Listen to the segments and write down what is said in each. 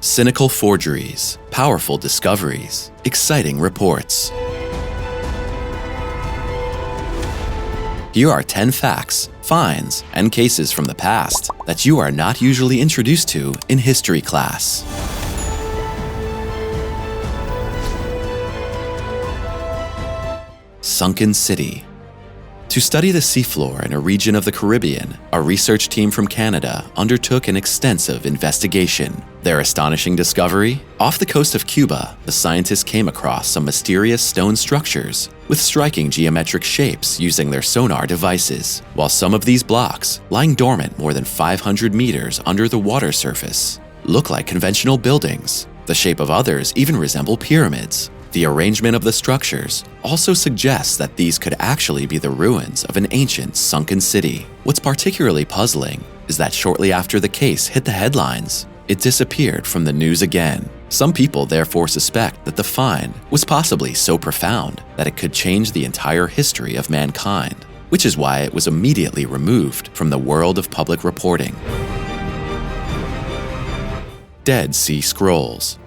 Cynical forgeries, powerful discoveries, exciting reports. Here are 10 facts, finds, and cases from the past that you are not usually introduced to in history class. Sunken City. To study the seafloor in a region of the Caribbean, a research team from Canada undertook an extensive investigation. Their astonishing discovery? Off the coast of Cuba, the scientists came across some mysterious stone structures with striking geometric shapes using their sonar devices, while some of these blocks, lying dormant more than 500 meters under the water surface, look like conventional buildings. The shape of others even resemble pyramids. The arrangement of the structures also suggests that these could actually be the ruins of an ancient sunken city. What's particularly puzzling is that shortly after the case hit the headlines, it disappeared from the news again. Some people therefore suspect that the find was possibly so profound that it could change the entire history of mankind, which is why it was immediately removed from the world of public reporting. Dead Sea Scrolls.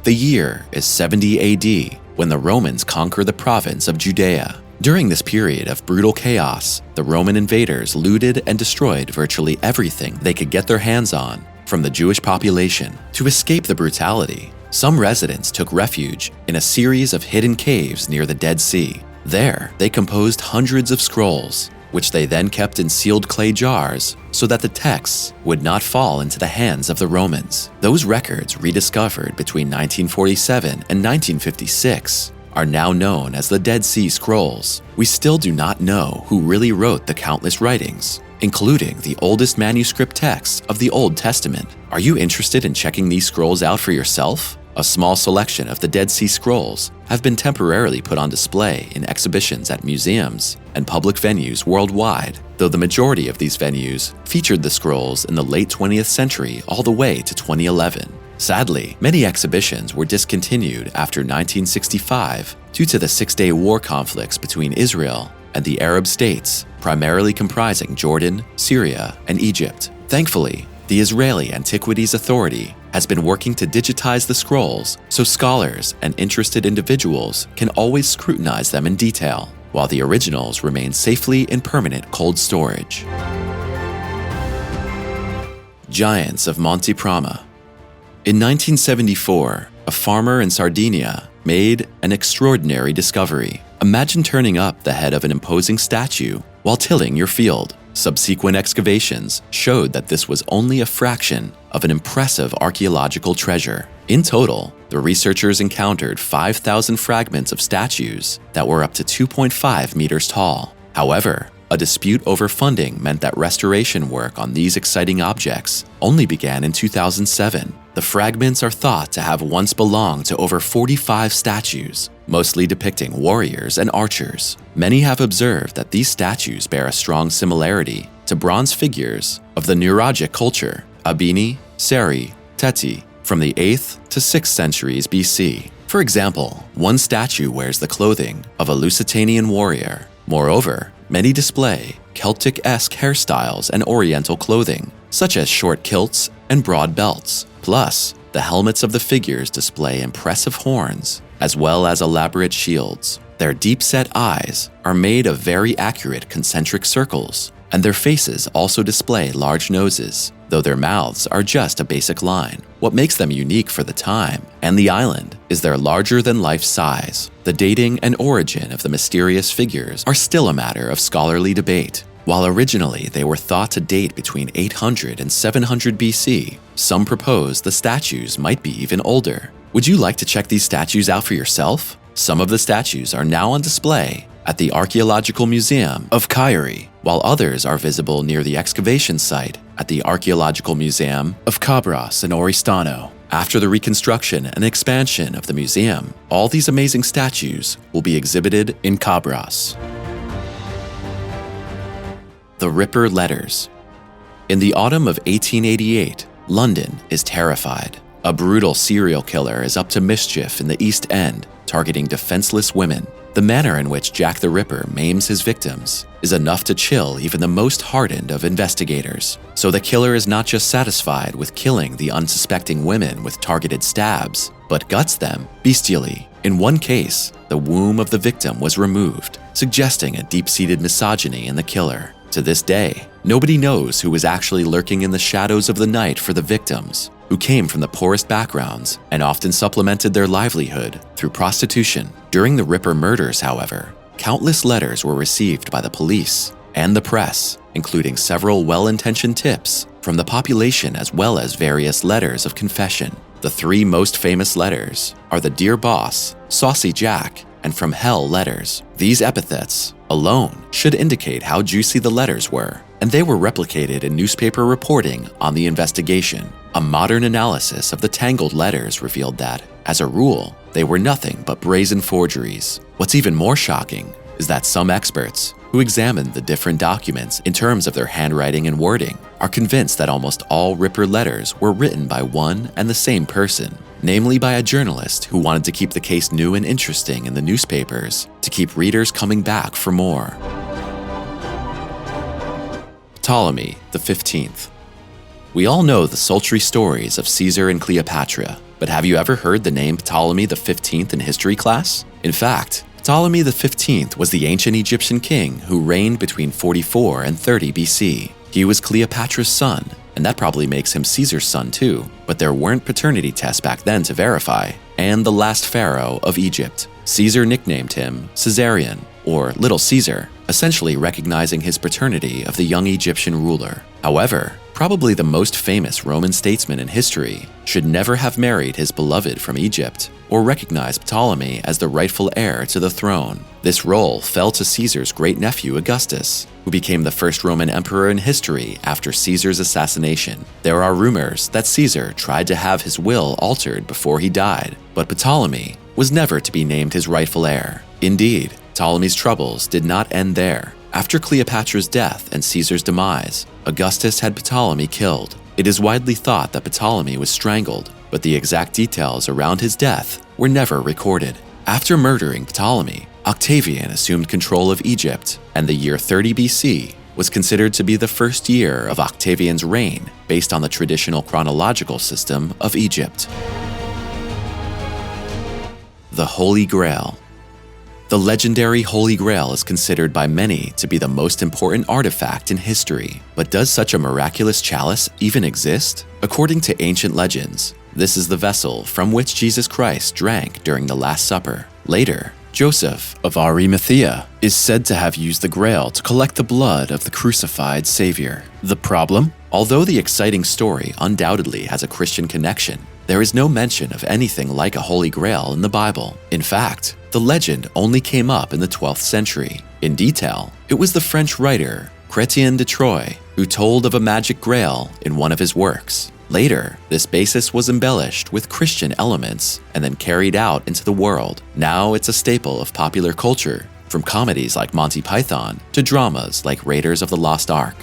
The year is 70 AD, when the Romans conquer the province of Judea. During this period of brutal chaos, the Roman invaders looted and destroyed virtually everything they could get their hands on from the Jewish population. To escape the brutality, some residents took refuge in a series of hidden caves near the Dead Sea. There, they composed hundreds of scrolls, which they then kept in sealed clay jars so that the texts would not fall into the hands of the Romans. Those records, rediscovered between 1947 and 1956, are now known as the Dead Sea Scrolls. We still do not know who really wrote the countless writings, including the oldest manuscript texts of the Old Testament. Are you interested in checking these scrolls out for yourself? A small selection of the Dead Sea Scrolls have been temporarily put on display in exhibitions at museums and public venues worldwide, though the majority of these venues featured the scrolls in the late 20th century all the way to 2011. Sadly, many exhibitions were discontinued after 1965 due to the Six-Day War conflicts between Israel and the Arab states, primarily comprising Jordan, Syria, and Egypt. Thankfully, the Israeli Antiquities Authority has been working to digitize the scrolls so scholars and interested individuals can always scrutinize them in detail, while the originals remain safely in permanent cold storage. Giants of Monte PRAMA. In 1974, a farmer in Sardinia made an extraordinary discovery. Imagine turning up the head of an imposing statue while tilling your field. Subsequent excavations showed that this was only a fraction of an impressive archaeological treasure. In total, the researchers encountered 5,000 fragments of statues that were up to 2.5 meters tall. However, a dispute over funding meant that restoration work on these exciting objects only began in 2007. The fragments are thought to have once belonged to over 45 statues, mostly depicting warriors and archers. Many have observed that these statues bear a strong similarity to bronze figures of the Neurologic culture, Abini, Seri, Teti, from the 8th to 6th centuries BC. For example, one statue wears the clothing of a Lusitanian warrior. Moreover, many display Celtic-esque hairstyles and Oriental clothing, such as short kilts and broad belts. Plus, the helmets of the figures display impressive horns, as well as elaborate shields. Their deep-set eyes are made of very accurate concentric circles, and their faces also display large noses, though their mouths are just a basic line. What makes them unique for the time and the island is their larger-than-life size. The dating and origin of the mysterious figures are still a matter of scholarly debate. While originally they were thought to date between 800 and 700 BC, some propose the statues might be even older. Would you like to check these statues out for yourself? Some of the statues are now on display at the Archaeological Museum of Cairo, while others are visible near the excavation site at the Archaeological Museum of Cabras in Oristano. After the reconstruction and expansion of the museum, all these amazing statues will be exhibited in Cabras. The Ripper Letters. In the autumn of 1888, London is terrified. A brutal serial killer is up to mischief in the East End, targeting defenseless women. The manner in which Jack the Ripper maims his victims is enough to chill even the most hardened of investigators. So the killer is not just satisfied with killing the unsuspecting women with targeted stabs, but guts them bestially. In one case, the womb of the victim was removed, suggesting a deep-seated misogyny in the killer. To this day, nobody knows who was actually lurking in the shadows of the night for the victims, who came from the poorest backgrounds and often supplemented their livelihood through prostitution. During the Ripper murders, however, countless letters were received by the police and the press, including several well-intentioned tips from the population as well as various letters of confession. The three most famous letters are the Dear Boss, Saucy Jack, and From Hell letters. These epithets alone should indicate how juicy the letters were, and they were replicated in newspaper reporting on the investigation. A modern analysis of the tangled letters revealed that, as a rule, they were nothing but brazen forgeries. What's even more shocking is that some experts who examined the different documents in terms of their handwriting and wording are convinced that almost all Ripper letters were written by one and the same person, namely by a journalist who wanted to keep the case new and interesting in the newspapers to keep readers coming back for more. Ptolemy the 15th. We all know the sultry stories of Caesar and Cleopatra, but have you ever heard the name Ptolemy the 15th in history class? In fact, Ptolemy the 15th was the ancient Egyptian king who reigned between 44 and 30 BC. He was Cleopatra's son, and that probably makes him Caesar's son too, but there weren't paternity tests back then to verify, and the last pharaoh of Egypt. Caesar nicknamed him Caesarion, or Little Caesar, essentially recognizing his paternity of the young Egyptian ruler. However, probably the most famous Roman statesman in history should never have married his beloved from Egypt or recognized Ptolemy as the rightful heir to the throne. This role fell to Caesar's great-nephew Augustus, who became the first Roman emperor in history after Caesar's assassination. There are rumors that Caesar tried to have his will altered before he died, but Ptolemy was never to be named his rightful heir. Indeed, Ptolemy's troubles did not end there. After Cleopatra's death and Caesar's demise, Augustus had Ptolemy killed. It is widely thought that Ptolemy was strangled, but the exact details around his death were never recorded. After murdering Ptolemy, Octavian assumed control of Egypt, and the year 30 BC was considered to be the first year of Octavian's reign based on the traditional chronological system of Egypt. The Holy Grail. The legendary Holy Grail is considered by many to be the most important artifact in history. But does such a miraculous chalice even exist? According to ancient legends, this is the vessel from which Jesus Christ drank during the Last Supper. Later, Joseph of Arimathea is said to have used the Grail to collect the blood of the crucified Savior. The problem? Although the exciting story undoubtedly has a Christian connection, there is no mention of anything like a Holy Grail in the Bible. In fact, the legend only came up in the 12th century. In detail, it was the French writer Chrétien de Troyes who told of a magic grail in one of his works. Later, this basis was embellished with Christian elements and then carried out into the world. Now it's a staple of popular culture, from comedies like Monty Python to dramas like Raiders of the Lost Ark.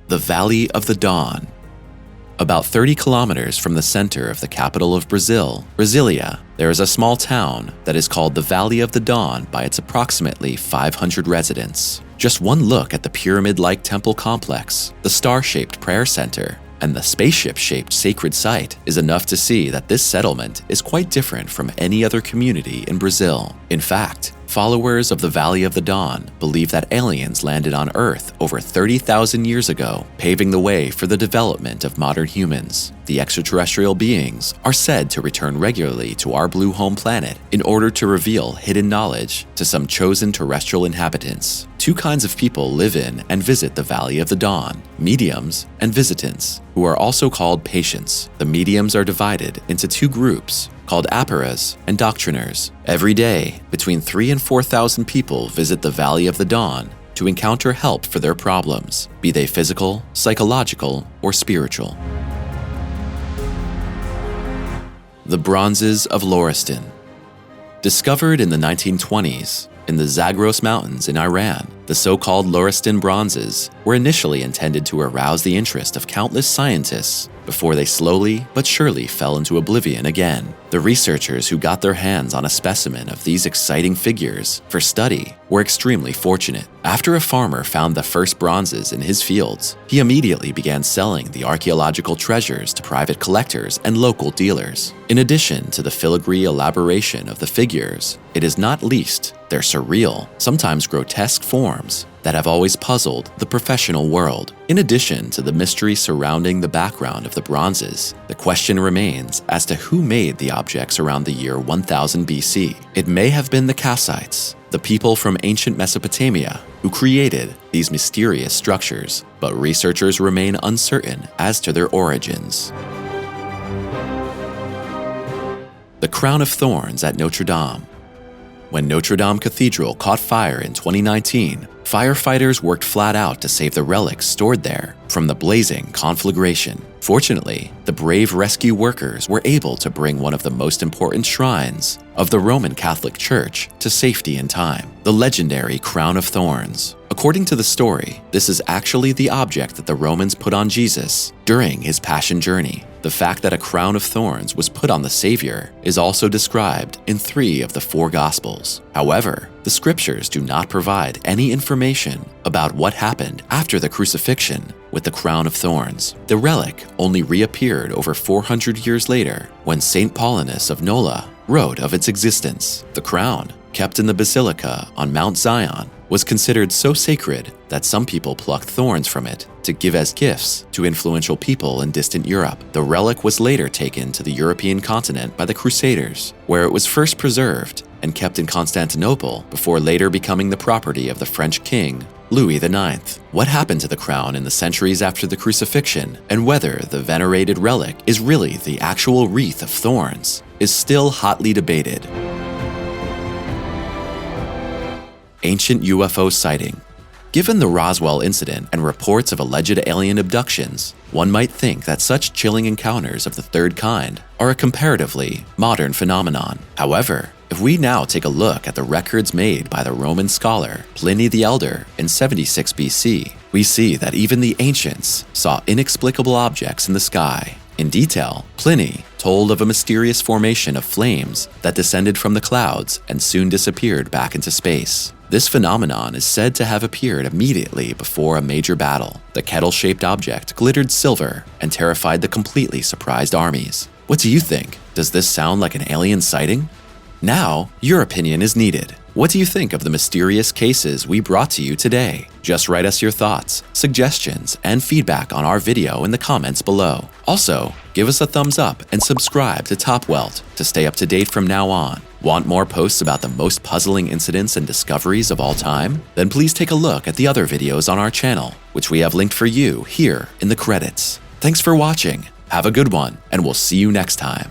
The Valley of the Dawn. About 30 kilometers from the center of the capital of Brazil, Brasilia, there is a small town that is called the Valley of the Dawn by its approximately 500 residents. Just one look at the pyramid-like temple complex, the star-shaped prayer center, and the spaceship-shaped sacred site is enough to see that this settlement is quite different from any other community in Brazil. In fact, followers of the Valley of the Dawn believe that aliens landed on Earth over 30,000 years ago, paving the way for the development of modern humans. The extraterrestrial beings are said to return regularly to our blue home planet in order to reveal hidden knowledge to some chosen terrestrial inhabitants. Two kinds of people live in and visit the Valley of the Dawn: mediums and visitants, who are also called patients. The mediums are divided into two groups, called apparas and doctriners. Every day, between 3,000 and 4,000 people visit the Valley of the Dawn to encounter help for their problems, be they physical, psychological, or spiritual. The Bronzes of LURISTAN. Discovered in the 1920s in the Zagros Mountains in Iran, The so-called LURISTAN bronzes were initially intended to arouse the interest of countless scientists before they slowly but surely fell into oblivion again. The researchers who got their hands on a specimen of these exciting figures for study were extremely fortunate. After a farmer found the first bronzes in his fields, he immediately began selling the archaeological treasures to private collectors and local dealers. In addition to the filigree elaboration of the figures, it is not least their surreal, sometimes grotesque forms that have always puzzled the professional world. In addition to the mystery surrounding the background of the bronzes, the question remains as to who made the objects around the year 1000 BC. It may have been the Kassites, the people from ancient Mesopotamia, who created these mysterious structures, but researchers remain uncertain as to their origins. The Crown of Thorns at Notre-Dame. When Notre-Dame Cathedral caught fire in 2019, firefighters worked flat out to save the relics stored there from the blazing conflagration. Fortunately, the brave rescue workers were able to bring one of the most important shrines of the Roman Catholic Church to safety in time, the legendary Crown of Thorns. According to the story, this is actually the object that the Romans put on Jesus during his passion journey. The fact that a crown of thorns was put on the Savior is also described in 3 of the 4 Gospels. However, the scriptures do not provide any information about what happened after the crucifixion with the crown of thorns. The relic only reappeared over 400 years later when St. Paulinus of Nola wrote of its existence. The crown, kept in the basilica on Mount Zion, was considered so sacred that some people plucked thorns from it to give as gifts to influential people in distant Europe. The relic was later taken to the European continent by the Crusaders, where it was first preserved and kept in Constantinople before later becoming the property of the French king, Louis IX. What happened to the crown in the centuries after the crucifixion, and whether the venerated relic is really the actual wreath of thorns, is still hotly debated. Ancient UFO sighting. Given the Roswell incident and reports of alleged alien abductions, one might think that such chilling encounters of the third kind are a comparatively modern phenomenon. However, if we now take a look at the records made by the Roman scholar Pliny the Elder in 76 BC, we see that even the ancients saw inexplicable objects in the sky. In detail, Pliny told of a mysterious formation of flames that descended from the clouds and soon disappeared back into space. This phenomenon is said to have appeared immediately before a major battle. The kettle-shaped object glittered silver and terrified the completely surprised armies. What do you think? Does this sound like an alien sighting? Now, your opinion is needed. What do you think of the mysterious cases we brought to you today? Just write us your thoughts, suggestions, and feedback on our video in the comments below. Also, give us a thumbs up and subscribe to Top Welt to stay up to date from now on. Want more posts about the most puzzling incidents and discoveries of all time? Then please take a look at the other videos on our channel, which we have linked for you here in the credits. Thanks for watching, have a good one, and we'll see you next time.